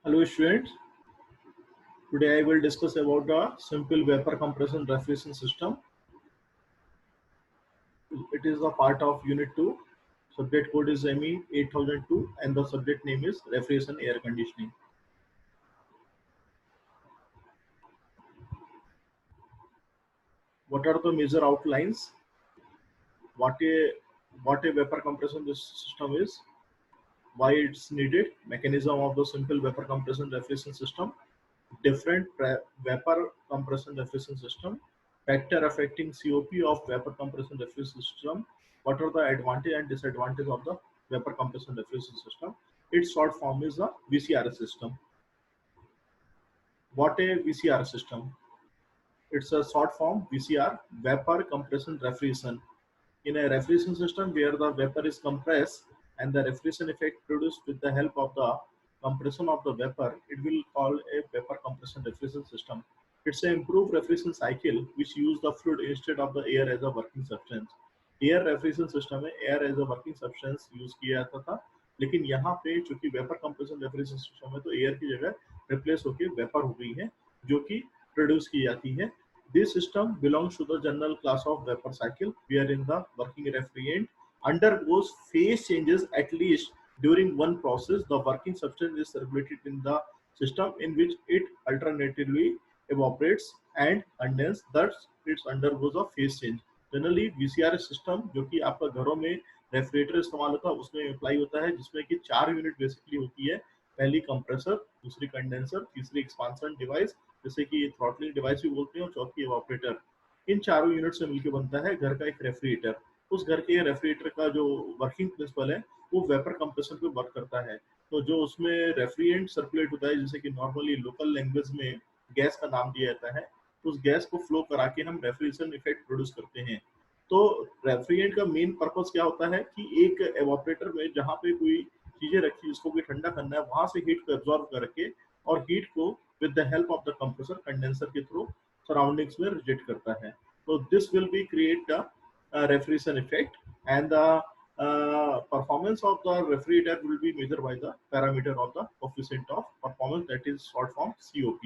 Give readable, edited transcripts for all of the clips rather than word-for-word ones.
Hello students, today I will discuss about the simple vapor compression refrigeration system. It is a part of unit 2. Subject code is ME 8002 and the subject name is refrigeration air conditioning. What are the major outlines? What a vapor compression system is, why it's needed, mechanism of the simple vapor compression refrigeration system, different vapor compression refrigeration system, factor affecting COP of vapor compression refrigeration system, what are the advantage and disadvantage of the vapor compression refrigeration system. Its short form is the VCR system. What a VCR system? It's a short form VCR, vapor compression refrigeration. In a refrigeration system where the vapor is compressed and the refrigeration effect produced with the help of the compression of the vapor, it will call a vapor compression refrigeration system. It's an improved refrigeration cycle which use the fluid instead of the air as a working substance. Air refrigeration system में air as a working substance use किया जाता था, लेकिन यहाँ पे चूंकि vapour compression refrigeration system है तो एयर की जगह रिप्लेस होकर वेपर हो गई है जो कि प्रोड्यूस की जाती है. This system belongs to the general class of vapor cycle, wherein the working refrigerant undergoes phase changes at least during one process. The working substance is circulated in the system in which it alternatively evaporates and condenses. Thus, it undergoes a phase change. Generally VCR system जो कि आपका घरों में refrigerator इस्तेमाल होता है उसमें apply होता है, जिसमें कि 4 यूनिट बेसिकली होती है. पहली कंप्रेसर, दूसरी कंडेंसर, तीसरी एक्सपांसन डिवाइस जैसे कि थ्रॉटलिंग डिवाइस भी बोलते हैं, और चौथी इवापोरेटर. इन चारों यूनिट से मिलकर बनता है घर का एक रेफ्रिजरेटर. उस घर के रेफ्रिजरेटर का जो वर्किंग प्रिंसिपल है वो वेपर कंप्रेशन पे वर्क करता है. तो जो उसमें रेफ्रिजरेंट सर्कुलेट होता है, जैसे कि नॉर्मली लोकल लैंग्वेज में गैस का नाम दिया जाता है, उस गैस को फ्लो करा के हम रेफ्रिजरेशन इफेक्ट प्रोड्यूस करते हैं. तो रेफ्रिजरेंट का मेन पर्पस क्या होता है कि एक एवापोरेटर में जहाँ पे कोई चीजें रखी जिसको भी ठंडा करना है वहां से हीट को एब्जॉर्ब करके और हीट को with the help of the compressor condenser के थ्रू सराउंडिंग्स में रिजेक्ट करता है. तो this will be create the refrigeration effect and the performance of the refrigerator will be measured by the parameter of the coefficient of performance, that is short form COP.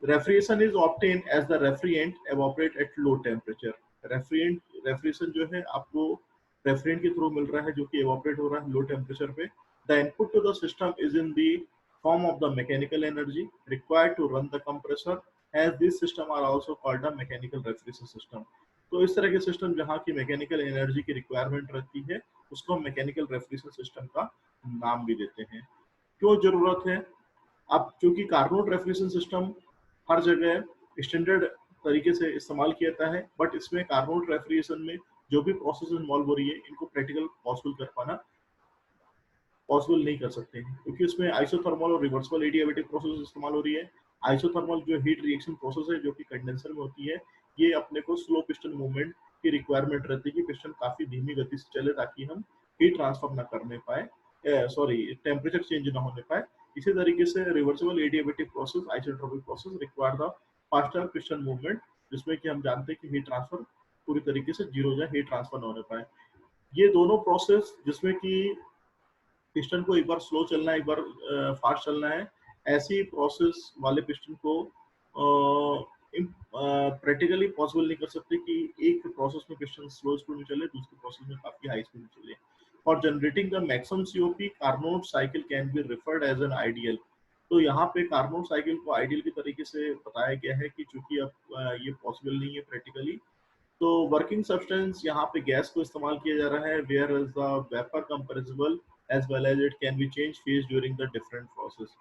Refrigeration is obtained as the refrigerant evaporate at low temperature. Refrigeration जो है आपको refrigerant के through मिल रहा है जो कि evaporate हो रहा है लो टेम्परेचर पे. The input to the system is in the form of the mechanical energy required to run the compressor, as these systems are also called a mechanical refrigeration system. तो इस तरह के system जहाँ की mechanical energy की requirement रहती है उसको हम मैकेनिकल रेफ्रिजरेशन सिस्टम का नाम भी देते हैं. क्यों जरूरत है? अब चूंकि कार्नोट रेफ्रिजरेशन सिस्टम हर जगह स्टैंडर्ड तरीके से इस्तेमाल किया जाता है, बट इसमें कार्नोट रेफ्रिजरेशन में जो भी प्रोसेस इन्वॉल्व हो रही है इनको प्रैक्टिकल पॉसिबल कर पाना पॉसिबल नहीं कर सकते हैं, क्योंकि उसमें आइसोथर्मल और रिवर्सिबल एडियाबेटिक प्रोसेस इस्तेमाल हो रही है. आइसोथर्मल जो हीट रिएक्शन प्रोसेस है जो कि कंडेंसर में होती है, ये अपने को स्लो पिस्टन मूवमेंट की रिक्वायरमेंट रहती है कि पिस्टन काफी धीमी गति से चले ताकि हम हीट ट्रांसफर ना करने पाए, टेम्परेचर चेंज ना होने पाए. इसी तरीके से reversible adiabatic process, isotropic process require the faster piston movement, जिसमें कि हम जानते हैं कि हीट ट्रांसफर पूरी तरीके से जीरो जाए, हीट ट्रांसफर ना होने पाए. ये दोनों प्रोसेस जिसमें कि पिस्टन को एक बार स्लो चलना है एक बार फास्ट चलना है, ऐसी प्रोसेस वाले पिस्टन को प्रैक्टिकली पॉसिबल नहीं कर सकते कि एक प्रोसेस में पिस्टन स्लो स्पीड में चले, दूसरी प्रोसेस में काफी हाई स्पीड में चले. For generating the maximum COP Carnot cycle can be referred as an ideal. तो यहाँ पे कार्नोट साइकिल को आइडियल की तरीके से बताया गया है कि चूंकि अब ये पॉसिबल नहीं है प्रैक्टिकली, तो वर्किंग सब्सटेंस यहाँ पे गैस को इस्तेमाल किया जा रहा है, where is the vapour compressible as well as it can be changed phase during the different process.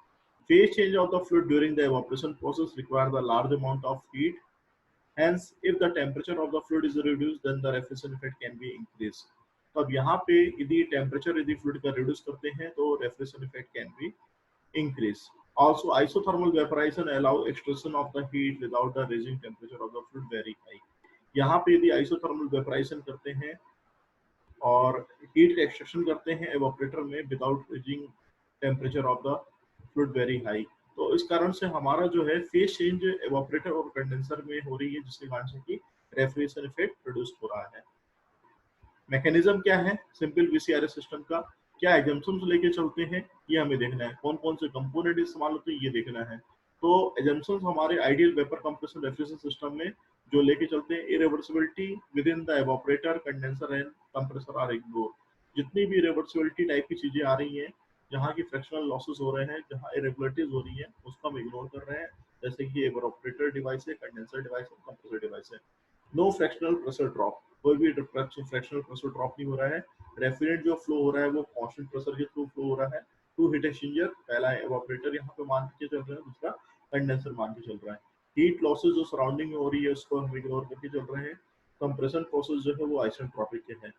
Phase change of the fluid during the evaporation process requires a large amount of heat. Hence, if the temperature of the fluid is reduced, then the refrigeration effect can be increased. तो अब यहाँ पे यदि temperature यदि fluid का reduce करते हैं तो refrigeration effect can be increase. Also, isothermal vaporization allow extraction of the heat without the raising temperature of the fluid very high. यहाँ पे यदि isothermal vaporization करते हैं और हीट का एक्सट्रैक्शन करते हैं एवापोरेटर में without raising temperature of the fluid very high, तो इस कारण से हमारा जो है फेज चेंज एवापोरेटर और कंडेंसर में हो रही है, जिसके कारण से कि रेफ्रिजरेशन इफेक्ट प्रोड्यूस हो रहा है. मैकेनिज्म क्या है सिंपल वीसीआरएस सिस्टम का? क्या एजम्पशंस लेके चलते हैं ये हमें देखना है, कौन कौन से कंपोनेंट इस्तेमाल होते हैं ये देखना है। तो एजम्पशंस हमारे ideal vapour compression refrigeration system में जो लेके चलते हैं, irreversibility within the evaporator, condenser and compressor are ignore. जितनी भी इरिवर्सिबिलिटी टाइप की चीजें आ रही हैं, जहाँ की फ्रैक्शनल लॉसेस हो रहे हैं, जहाँ इरेगुलरिटीज हो रही है, उसको हम इग्नोर कर रहे हैं। जैसे कि एवापोरेटर डिवाइस है, कंडेंसर डिवाइस है, कंप्रेसर डिवाइस है। नो फ्रैक्शनल प्रेशर ड्रॉप, कोई भी फ्रैक्शनल प्रेशर ड्रॉप नहीं हो रहा है। रेफ्रिजरेंट जो फ्लो हो रहा है वो कांस्टेंट प्रेशर के थ्रू फ्लो हो रहा है। टू हीट एक्सचेंजर, पहला एवापोरेटर यहाँ पे मान के चल रहे हैं, दूसरा कंडेंसर मान के चल रहा है। हीट लॉसेस जो सराउंडिंग में हो रही है उसको हम इग्नोर करके चल रहे हैं। कंप्रेशन प्रोसेस जो है वो आइसेंट्रोपिक के है।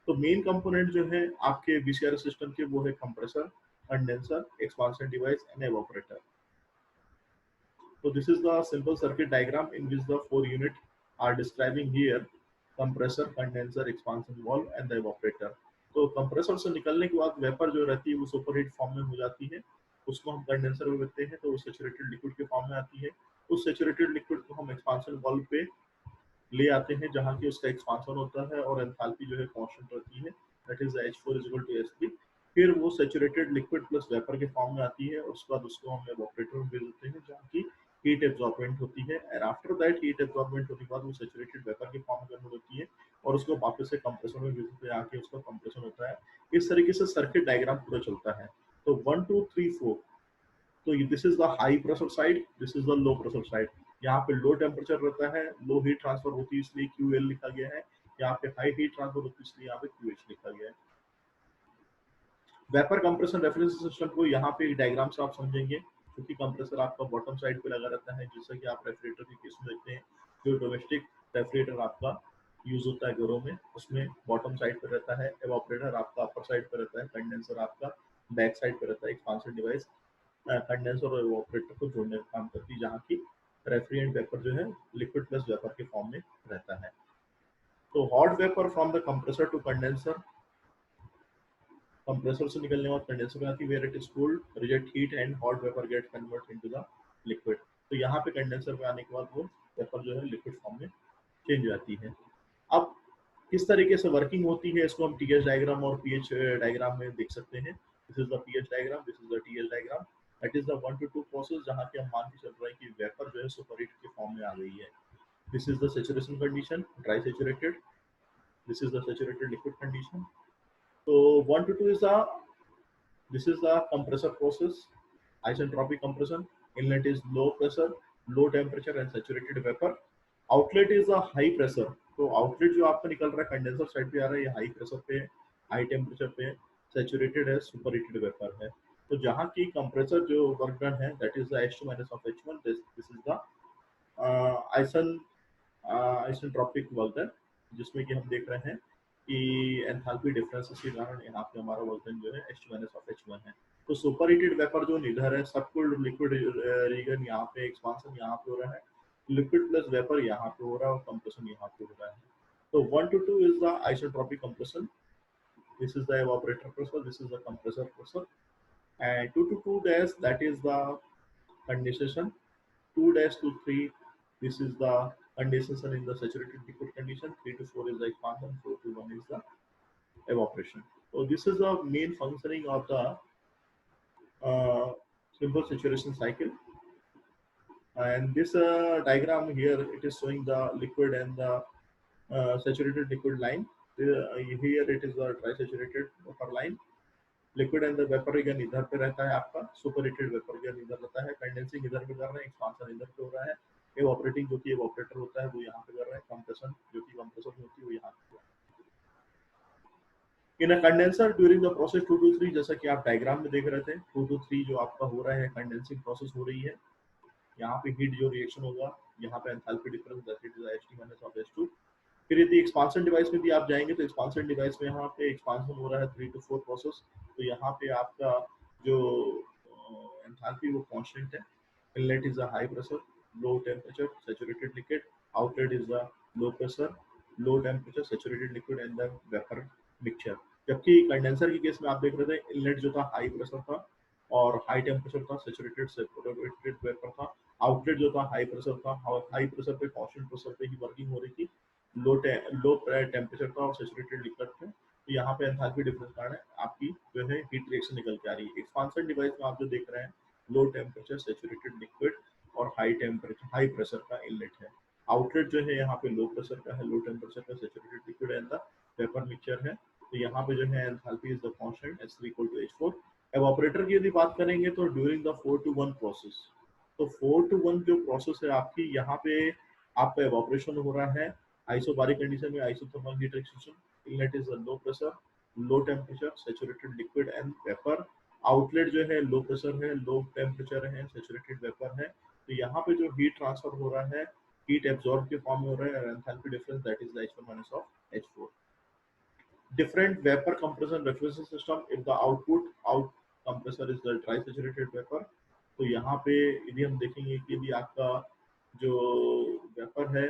तो मेन कंपोनेंट जो है आपके वीसीआर सिस्टम के वो है compressor, condenser, expansion device and evaporator. So this is the simple circuit diagram in which the four units are describing here: compressor, condenser, expansion valve and the evaporator. तो compressor से निकलने के बाद vapour जो रहती है वो सुपरहीट फॉर्म में हो जाती है, उसको हम कंडेंसर में रखते हैं तो वो सैचुरेटेड लिक्विड के फॉर्म में आती है। उस सैचुरेटेड लिक्विड को हम एक्सपांशन वाल्व पे ले आते हैं जहाँ की उसका एक्सपांशन होता है और एंथैल्पी जो है कांस्टेंट रहती है, दैट इज H4 = H3। फिर वो सैचुरेटेड लिक्विड प्लस वेपर के फॉर्म में आती है और उसके बाद उसको हम एवापोरेटर में भेज देते हैं जहाँ की हीट एब्जॉर्बमेंट होती है, एंड आफ्टर दैट हीट एब्जॉर्बमेंट होने के बाद वो सैचुरेटेड वेपर के फॉर्म में कन्वर्ट होती है और उसको वापस से कंप्रेसर में भेज देते हैं, आके उसका कंप्रेशन होता है। इस तरीके से सर्किट डायग्राम पूरा चलता है। तो 1 2 3 4, तो this is the high pressure side, this is the low pressure side. यहाँ पे लो टेम्परेचर रहता है, लो हीट ट्रांसफर होती है इसलिए QL लिखा गया है। यहाँ पे हाई हीट ट्रांसफर होती है इसलिए यहाँ पे QH लिखा गया है। वेपर कंप्रेशन रेफरेंस सिस्टम को यहाँ पे डायग्राम से आप समझेंगे, क्योंकि कंप्रेसर आपका बॉटम साइड पे लगा रहता है, जैसा कि आप रेफ्रिजरेटर के केस में देखते हैं। जो डोमेस्टिक रेफ्रिजरेटर आपका यूज होता है घरों में, उसमें बॉटम साइड पे रहता है। एवापोरेटर आपका अपर साइड पे रहता है। कंडेंसर आपका बैक साइड पे रहता है। एक्सपांशन डिवाइस कंडेंसर और एवापोरेटर को जोड़ने का काम करती है, जहाँ की रेफ्रिजरेंट वेपर जो है लिक्विड प्लस वेपर के फॉर्म में रहता है। तो hot vapour from the compressor to condenser, compressor से निकलने और कंडेंसर में आती है, where it is cooled reject heat and hot vapour get convert into the liquid. तो यहाँ पे कंडेंसर में आने के बाद वो वेपर जो है लिक्विड फॉर्म में चेंज हो जाती है। अब किस तरीके से वर्किंग होती है इसको हम TS डायग्राम और PH डायग्राम में देख सकते हैं। This is the PH diagram, this is the TS diagram. That is the 1 to 2 process, जहाँ पे हम मान के चल रहे हैं कि वेपर जो है सुपरहीट के फॉर्म में आ गई है। This is the saturation condition, dry saturated. This is the saturated liquid condition. तो 1 to 2 is the, this is the compressor process, isentropic compression. Inlet is low pressure, low temperature and saturated vapor. Outlet is a high pressure. तो outlet जो आपका निकल रहा है condenser side पे आ रहा है, ये हाई प्रेशर पे, हाई टेम्परेचर पे, सैचुरेटेड है, सुपर हीटेड वेपर है। तो जहाँ की कंप्रेसर जो वर्क डन है, that is the H2 minus of H1, this is the आइसन आइसेंट्रोपिक वर्क डन, जिसमें कि हम देख रहे हैं कि एंथैल्पी डिफरेंसेस के कारण यहाँ पे हमारा वर्क डन जो है H2 minus of H1 है। तो सुपर हीटेड वेपर जो इधर है, सब कुल लिक्विड रीजन यहाँ पे, एक्सपांशन यहाँ पे हो रहा है, लिक्विड प्लस वेपर यहाँ पे हो रहा है और कंप्रेशन यहाँ पे हो रहा है। तो 1 to 2 is the isentropic compression. This is the evaporator pressure. This is the compressor pressure. And 2 to 2 dash, that is the condensation. 2 dash to 3, this is the condensation in the saturated liquid condition. 3 to 4 is the expansion. 4 to 1 is the evaporation. So this is the main functioning of the simple saturation cycle. And this diagram here, it is showing the liquid and the saturated liquid line. Here it is the dry saturated vapor line. Liquid and the vapour region इधर पे रहता है आपका, super heated vapour region इधर रहता है, condensing इधर पे कर रहे हैं, एक्सपांशन इधर पे हो रहा है, एवापोरेटिंग जो कि एवापोरेटर होता है वो यहाँ पे कर रहा है, कंप्रेशन जो कि कंप्रेसर में होती है वो यहाँ पे। In a condenser during the process 2 to 3, जैसा कि आप डायग्राम में देख रहे थे, 2 to 3 जो आपका हो रहा है, कंडेंसिंग प्रोसेस हो रही है। यहाँ पे हीट जो रिएक्शन होगा, यहाँ पे enthalpy difference, that is H2 minus of H2। फिर यदि एक्सपांशन डिवाइस में भी आप जाएंगे तो एक्सपांशन डिवाइस में यहाँ पे एक्सपांशन हो रहा है 3 to 4 प्रोसेस। तो यहाँ पे आपका जो एंथैल्पी वो कांस्टेंट है। Inlet is a high pressure, low temperature, saturated liquid. Outlet is a low pressure, low temperature, saturated liquid and the vapour mixture. जबकि कंडेंसर के केस में आप देख रहे थे, इनलेट जो था हाई प्रेशर था और हाई टेम्परेचर था, सैचुरेटेड वेपर था। आउटलेट जो था हाई प्रेशर था, हाई प्रेशर पे कांस्टेंट प्रेशर पे ही वर्किंग हो रही थी, लो टेम्परेचर था और सैचुरेटेड लिक्विड थे। तो यहाँ पे एंथैल्पी डिफरेंस कारण आपकी जो है हीट रिएक्शन निकल के आ रही है। एक्सपांशन डिवाइस में आप जो देख रहे हैं लो टेम्परेचर सैचुरेटेड लिक्विड और हाई टेम्परेचर हाई प्रेशर का इनलेट है। आउटलेट जो है यहाँ पे लो प्रेशर का है, लो टेम्परेचर का saturated liquid and the vapour mixture है। तो यहाँ पे जो है enthalpy is the constant S3 equal to H4। Evaporator की यदि बात करेंगे तो ड्यूरिंग द 4 to 1 प्रोसेस, तो 4 to 1 जो प्रोसेस है आपकी, यहाँ पे आपका एवापोरेशन हो रहा है आइसोबारिक कंडीशन में, isothermal heat exchanger. Inlet is low pressure, low temperature saturated liquid and vapour. Outlet जो है लो प्रेशर है, लो टेम्परेचर है, सैचुरेटेड वेपर है। तो यहाँ पे जो हीट ट्रांसफर हो रहा है हीट एब्जॉर्ब के फॉर्म में हो रहा है, enthalpy difference that is the H1 minus of H4। Different vapor compression refrigeration system, if the out compressor is the dry saturated vapor, तो यहाँ पे यदि हम देखेंगे कि यदि आपका जो वेपर है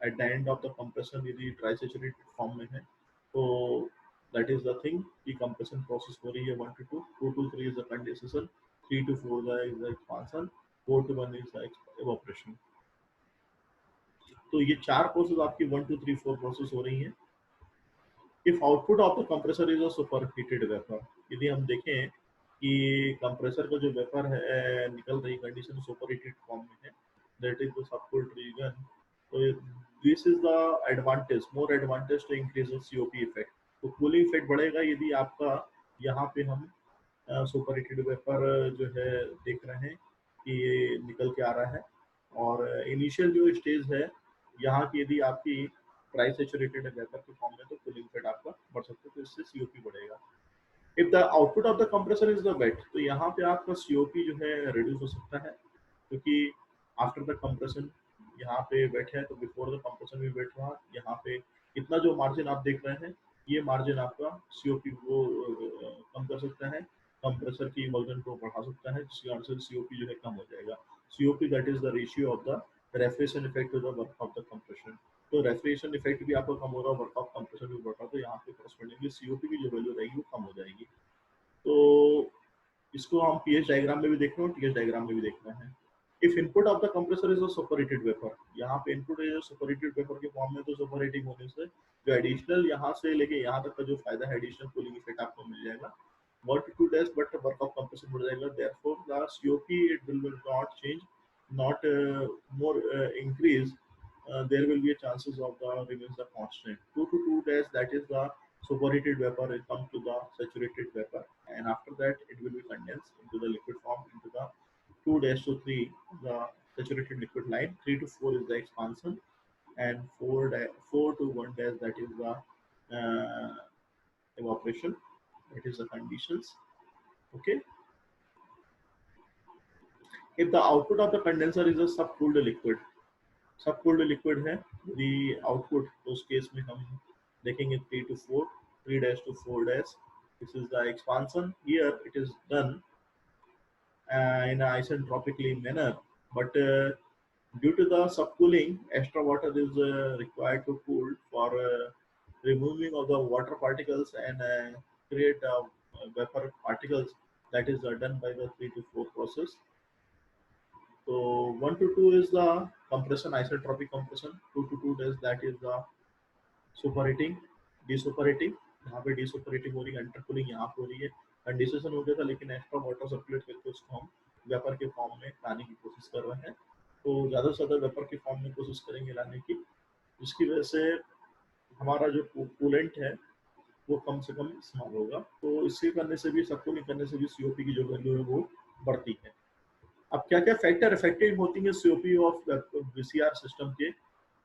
at the end of the compression यदि ड्राई सैचुरेटेड फॉर्म में है, तो दैट इज द थिंग कि कंप्रेशन प्रोसेस हो रही है 1 to 2, 2 to 3 is the condensation, 3 to 4 is the expansion, 4 to 1 is the evaporation. तो ये चार प्रोसेस आपकी 1 to 3 4 प्रोसेस हो रही हैं। If output of the compressor is a superheated vapour, यदि हम देखें कि कंप्रेसर का जो वेपर है निकल रही कंडीशन सुपरहीटेड फॉर्म में है, that is the subcooled region. तो this is the advantage, more advantage to increase the COP effect. तो कूलिंग इफेक्ट बढ़ेगा यदि आपका यहाँ पे हम सुपरहीटेड वेपर जो है देख रहे हैं कि ये निकल के आ रहा है। और इनिशियल जो स्टेज है यहाँ की यदि आपकी ड्राई सैचुरेटेड वेपर के फॉर्म में, तो कूलिंग इफेक्ट आपका बढ़ सकता है, तो इससे सीओपी बढ़ेगा। If the output of the compressor is the wet, तो यहाँ पे आपका सीओपी जो है रिड्यूस हो सकता है, क्योंकि आफ्टर द कंप्रेशन यहाँ पे वेट है, तो बिफोर द कंप्रेशन भी वेट रहा। यहाँ पे इतना जो मार्जिन आप देख रहे हैं, ये मार्जिन आपका सीओपी को कम कर सकता है, कंप्रेसर की इमल्जन को बढ़ा सकता है, जिसके कारण से सीओपी जो है कम हो जाएगा। COP that is the ratio of the refrigeration effect to the work of the compression. तो रेफ्रिजरेशन इफेक्ट भी आपका कम हो रहा है, वर्क ऑफ कंप्रेशन भी बढ़ रहा है, तो यहाँ पे करस्पॉन्डिंगली सीओपी की जो वैल्यू रहेगी वो कम हो जाएगी। तो इसको हम पीएच डायग्राम में भी देख रहे हैं और टीएच डायग्राम में भी देख रहे हैं। If input of the compressor is a superheated vapour, यहाँ पे इनपुट इज सुपरहीटेड वेपर के फॉर्म में, तो सुपरहीटिंग होने से जो एडिशनल यहाँ से लेके यहाँ तक का जो फायदा है एडिशनल कूलिंग इफेक्ट आपको मिल जाएगा। 1 to 2 days, but work of compression बढ़ जाएगा, therefore the COP it will not change, not more increase, there will be a chances of the remains the constant 2 to 2 days, that is the superheated vapor will come to the saturated vapor, and after that it will be condensed into the liquid form into the 2 days to 3 the saturated liquid line, 3 to 4 is the expansion, and 4 to 1 days that is the evaporation, that is the conditions। Okay, if the output of the condenser is a subcooled liquid, subcooled liquid है यदि output, तो उस case में हम देखेंगे 3 to 4, 3 dash to 4 dash, this is the expansion, here it is done in an isentropically manner, but due to the subcooling extra water is required to cool for removing of the water particles and create vapor particles, that is done by the 3 to 4 process। So 1 to 2 is the compression, isotropic compression. 2 to 2 days that is the superheating, desuperheating, यहाँ पे डीसुपरहीटिंग हो रही है, intercooling यहाँ पे हो रही है, कंडेंसेशन हो गया था लेकिन एक्स्ट्रा वाटर सर्कुलेट करके उसको हम वेपर के फॉर्म में लाने की कोशिश कर रहे हैं। तो ज़्यादा से ज़्यादा वेपर के फॉर्म में कोशिश करेंगे लाने की, जिसकी वजह से हमारा जो कूलेंट है वो कम से कम इस्तेमाल होगा। तो इसे करने से भी, सबकूलिंग करने से भी सीओपी की जो वैल्यू है वो बढ़ती है। अब क्या क्या फैक्टर इफेक्टिव होती है सीओपी ऑफ वीसीआर सिस्टम के,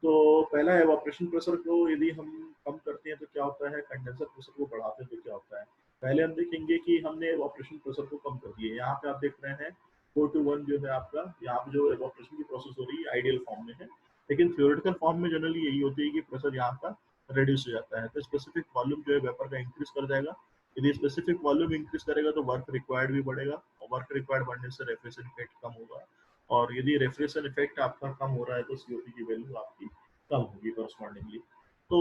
तो पहला है एवापोरेशन प्रेशर को यदि हम कम करते हैं तो क्या होता है, कंडेंसर प्रेशर को बढ़ाते हैं तो क्या होता है। पहले हम देखेंगे कि हमने एवापोरेशन प्रेशर को कम कर दिया, यहाँ पे आप देख रहे हैं 4 to 1 जो है आपका, यहाँ पे जो एवापोरेशन की प्रोसेस हो रही है आइडियल फॉर्म में है, लेकिन थ्योरेटिकल फॉर्म में जनरली यही होती है कि प्रेशर यहाँ का रिड्यूस हो जाता है, तो स्पेसिफिक वॉल्यूम जो है वेपर का इंक्रीज कर जाएगा। यदि स्पेसिफिक वॉल्यूम इंक्रीज करेगा तो वर्क रिक्वायर्ड भी बढ़ेगा, और वर्क रिक्वायर्ड बढ़ने से रेफ्रिजरेशन इफेक्ट कम होगा, और यदि रेफ्रिजरेशन इफेक्ट आपका कम हो रहा है तो सीओपी की वैल्यू आपकी कम होगी करस्पॉन्डिंगली। तो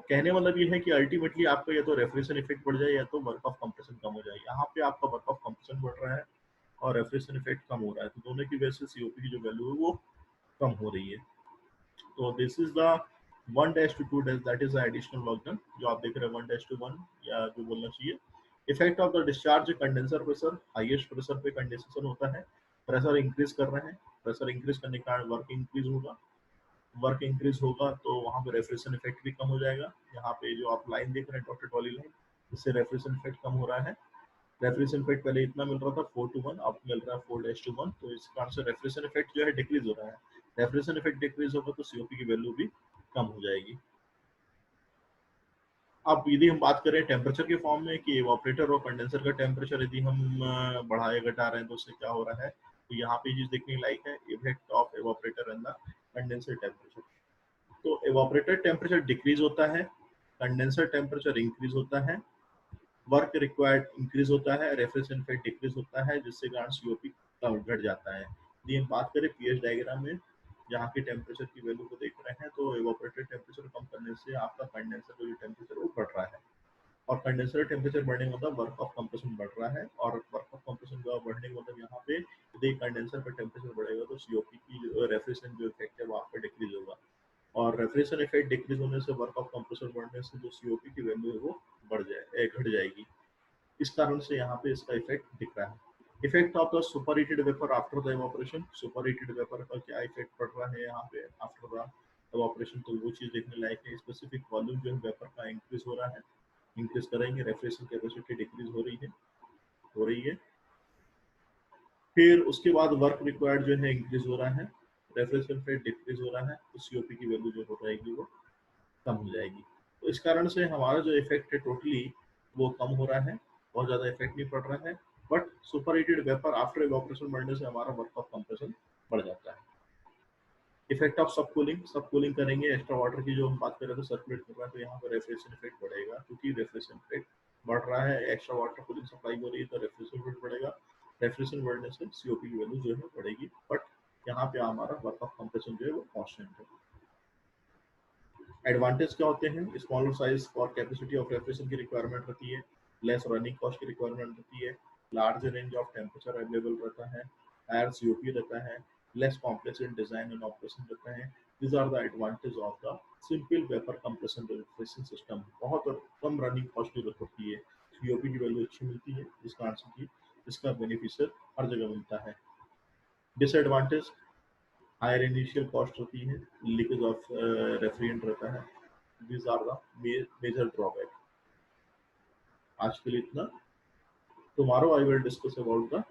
कहने मतलब ये है कि अल्टीमेटली आपका या तो रेफ्रिजरेशन इफेक्ट बढ़ जाए या तो वर्क ऑफ कंप्रेशन कम हो जाए। यहाँ पे आपका वर्क ऑफ कंप्रेशन बढ़ रहा है और रेफ्रिजरेशन इफेक्ट कम हो रहा है, तो दोनों की वजह से सीओपी की जो वैल्यू है वो कम हो रही है। तो this is the 1-2 that is additional work done, जो आप देख रहे हैं 1-1 या जो बोलना चाहिए। Effect of the discharge condenser pressure, highest pressure पे कंडेंसेशन होता है, प्रेशर इंक्रीज कर रहे हैं, प्रेशर इंक्रीज करने के कारण वर्क इंक्रीज होगा, वर्क इंक्रीज होगा तो वहाँ पे रेफ्रिजरेशन इफेक्ट भी कम हो जाएगा। यहाँ पे जो आप लाइन देख रहे हैं डॉटेड वाली लाइन, इससे रेफ्रिजरेशन इफेक्ट कम हो रहा है। रेफ्रिजरेशन इफेक्ट पहले इतना मिल रहा था 4-1, अब मिल रहा है 4-1, तो इस कारण से रेफ्रिजरेशन इफेक्ट जो है डिक्रीज हो रहा है। रेफ्रिजरेशन इफेक्ट डिक्रीज होगा तो सीओपी की वैल्यू भी कम हो जाएगी। अब यदि हम बात करें टेम्परेचर के फॉर्म में कि इवापोरेटर और कंडेंसर का टेम्परेचर यदि हम बढ़ाए घटा रहे हैं तो उससे क्या हो रहा है, तो यहाँ पे चीज देखने लायक है, effect of evaporator and the condenser temperature. तो इवापोरेटर टेम्परेचर डिक्रीज होता है, कंडेंसर टेम्परेचर इंक्रीज होता है, वर्क रिक्वायर्ड इंक्रीज होता है, रेफ्रिजरेशन इफेक्ट डिक्रीज होता है, जिससे कारण सीओपी घट जाता है। यदि हम बात करें पीएच डायग्राम में, जहाँ की टेम्परेचर की वैल्यू को देख रहे हैं, तो इवापोरेटर टेम्परेचर कम करने से आपका कंडेंसर का जो टेम्परेचर वो बढ़ रहा है, और कंडेंसर टेम्परेचर बढ़ने का मतलब वर्क ऑफ कंप्रेशन बढ़ रहा है, और वर्क ऑफ कंप्रेशन का बढ़ने का मतलब यहाँ पे यदि कंडेंसर का टेम्परेचर बढ़ेगा तो सीओपी की जो रेफ्रिजरेशन जो इफेक्ट है वो आपका डिक्रीज होगा, और रेफ्रिजरेशन इफेक्ट डिक्रीज होने से वर्क ऑफ कंप्रेसर बढ़ने से जो सीओपी की वैल्यू है वो घट जाएगी। इस कारण से यहाँ पे इसका इफेक्ट दिख रहा है। Effect of the super heated vapour after the evaporation, super heated vapour का क्या इफेक्ट पड़ रहा है यहाँ पे आफ्टर द इवापोरेशन, तो वो चीज देखने लायक है। स्पेसिफिक वॉल्यूम जो है वेपर का इंक्रीज हो रहा है, इंक्रीज करेंगे, रेफ्रिजरेशन कैपेसिटी डिक्रीज हो रही है। फिर उसके बाद वर्क रिक्वायर्ड जो है इंक्रीज हो रहा है, रेफ्रिजरेशन रेट डिक्रीज हो रहा है, तो सीओपी की वैल्यू जो हो जाएगी वो कम हो जाएगी। तो इस कारण से हमारा जो इफेक्ट है टोटली वो कम हो रहा है, बहुत ज़्यादा इफेक्ट नहीं पड़ रहा है, but super heated vapour after evaporation बढ़ने से हमारा वर्क ऑफ कंप्रेशन बढ़ जाता है। इफेक्ट ऑफ सब कूलिंग करेंगे, एक्स्ट्रा वाटर की जो हम बात कर रहे थे सर्कुलेट कर रहा है, तो यहाँ पर रेफ्रिजरेशन इफेक्ट बढ़ेगा, क्योंकि रेफ्रिजरेशन इफेक्ट बढ़ रहा है, एक्स्ट्रा वाटर कूलिंग सप्लाई हो रही है, तो रेफ्रिजरेशन इफेक्ट बढ़ेगा। रेफ्रिजरेशन बढ़ने से सीओपी की वैल्यू जो है बढ़ेगी, बट यहाँ पे हमारा वर्क ऑफ कंप्रेशन जो है वो कॉन्स्टेंट है। एडवांटेज क्या होते हैं, स्मॉलर साइज और कैपेसिटी ऑफ रेफ्रिजरेशन की रिक्वायरमेंट रहती है, लेस रनिंग कॉस्ट की रिक्वायरमेंट रहती है, large range of temperature available रहता है, हायर सीओपी रहता है, less complex in design and operation रहता है। This are the advantage of the simple vapour compression refrigeration system. बहुत कम रनिंग कॉस्ट की जरूरत होती है, सीओपी की वैल्यू अच्छी मिलती है, जिस कारण से कि इसका बेनिफिशियल हर जगह मिलता है। डिसएडवांटेज, हायर इनिशियल कॉस्ट होती है, लीकेज ऑफ रेफ्रिजरेंट रहता है। These are the major drawback. आज के लिए इतना। Tomorrow I will discuss about the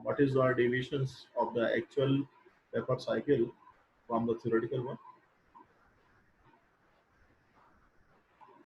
what is the deviations of the actual paper cycle from the theoretical one.